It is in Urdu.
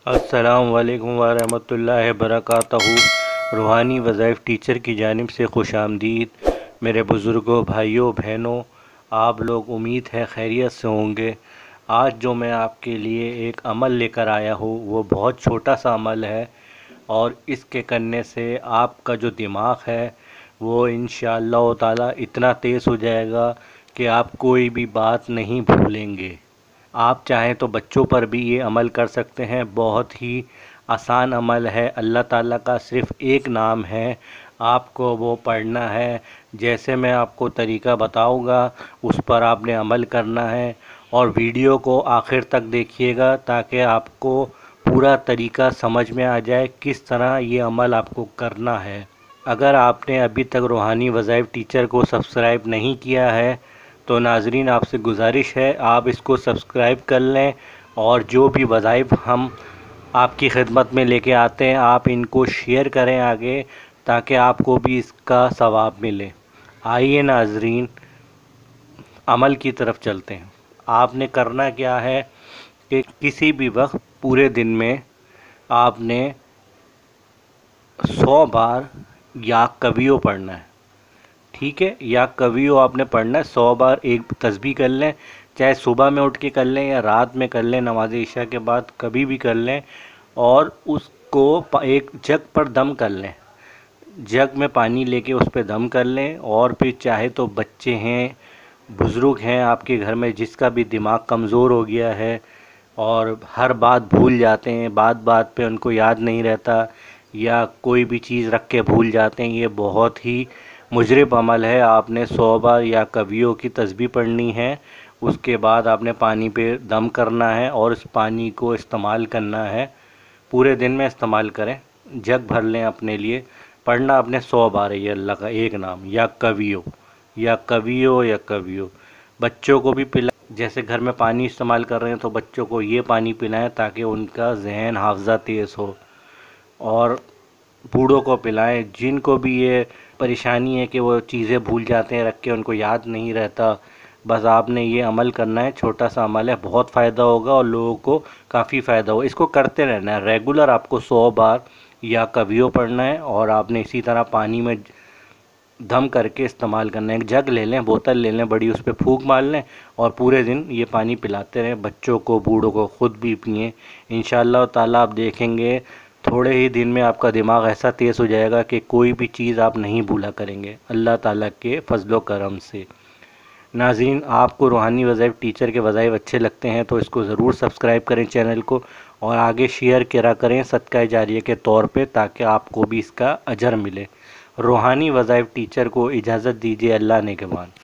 السلام علیکم ورحمۃ اللہ وبرکاتہ۔ روحانی وظائف ٹیچر کی جانب سے خوش آمدید۔ میرے بزرگوں، بھائیوں، بہنوں، آپ لوگ امید ہے خیریت سے ہوں گے۔ آج جو میں آپ کے لیے ایک عمل لے کر آیا ہوں وہ بہت چھوٹا سا عمل ہے، اور اس کے کرنے سے آپ کا جو دماغ ہے وہ انشاءاللہ تعالی اتنا تیز ہو جائے گا کہ آپ کوئی بھی بات نہیں بھولیں گے۔ آپ چاہیں تو بچوں پر بھی یہ عمل کر سکتے ہیں، بہت ہی آسان عمل ہے۔ اللہ تعالیٰ کا صرف ایک نام ہے، آپ کو وہ پڑھنا ہے۔ جیسے میں آپ کو طریقہ بتاؤں گا اس پر آپ نے عمل کرنا ہے، اور ویڈیو کو آخر تک دیکھیے گا تاکہ آپ کو پورا طریقہ سمجھ میں آ جائے کس طرح یہ عمل آپ کو کرنا ہے۔ اگر آپ نے ابھی تک روحانی وظائف ٹیچر کو سبسکرائب نہیں کیا ہے تو ناظرین آپ سے گزارش ہے آپ اس کو سبسکرائب کر لیں، اور جو بھی وظائف ہم آپ کی خدمت میں لے کے آتے ہیں آپ ان کو شیئر کریں آگے، تاکہ آپ کو بھی اس کا ثواب ملے۔ آئیے ناظرین عمل کی طرف چلتے ہیں۔ آپ نے کرنا کیا ہے کہ کسی بھی وقت پورے دن میں آپ نے 100 بار یا کویو پڑھنا ہے، ٹھیک ہے؟ یا کویو آپ نے پڑھنا ہے 100 بار، ایک تسبیح کر لیں، چاہے صبح میں اٹھ کے کر لیں یا رات میں کر لیں، نماز عشاء کے بعد کبھی بھی کر لیں، اور اس کو ایک جگ پر دم کر لیں۔ جگ میں پانی لے کے اس پہ دم کر لیں، اور پھر چاہے تو بچے ہیں، بزرگ ہیں آپ کے گھر میں جس کا بھی دماغ کمزور ہو گیا ہے اور ہر بات بھول جاتے ہیں، بات بات پہ ان کو یاد نہیں رہتا، یا کوئی بھی چیز رکھ کے بھول جاتے ہیں، یہ بہت ہی مجرب عمل ہے۔ آپ نے 100 بار یا کویوں کی تسبیح پڑھنی ہے، اس کے بعد آپ نے پانی پہ دم کرنا ہے اور اس پانی کو استعمال کرنا ہے۔ پورے دن میں استعمال کریں، جگ بھر لیں اپنے لیے۔ پڑھنا اپنے 100 بار ہے یہ اللہ کا ایک نام، یا کویو یا کویو یا کویو۔ بچوں کو بھی پلائیں، جیسے گھر میں پانی استعمال کر رہے ہیں تو بچوں کو یہ پانی پلائیں تاکہ ان کا ذہن حافظہ تیز ہو، اور بوڑھوں کو پلائیں جن کو بھی یہ پریشانی ہے کہ وہ چیزیں بھول جاتے ہیں رکھ کے، ان کو یاد نہیں رہتا۔ بس آپ نے یہ عمل کرنا ہے، چھوٹا سا عمل ہے، بہت فائدہ ہوگا اور لوگوں کو کافی فائدہ ہوگا۔ اس کو کرتے رہنا ہے ریگولر، آپ کو 100 بار یا کویو پڑھنا ہے، اور آپ نے اسی طرح پانی میں دم کر کے استعمال کرنا ہے۔ ایک جگ لے لیں، بوتل لے لیں بڑی، اس پہ پھونک مار لیں اور پورے دن یہ پانی پلاتے رہیں، بچوں کو، بوڑھوں کو، خود بھی پئیں۔ انشاءاللہ تعالیٰ آپ دیکھیں گے تھوڑے ہی دن میں آپ کا دماغ ایسا تیز ہو جائے گا کہ کوئی بھی چیز آپ نہیں بھولا کریں گے، اللہ تعالیٰ کے فضل و کرم سے۔ ناظرین آپ کو روحانی وظائف ٹیچر کے وظائف اچھے لگتے ہیں تو اس کو ضرور سبسکرائب کریں چینل کو، اور آگے شیئر کرا کریں صدقہ جاریہ کے طور پہ، تاکہ آپ کو بھی اس کا اجر ملے۔ روحانی وظائف ٹیچر کو اجازت دیجیے، اللہ نگہبان۔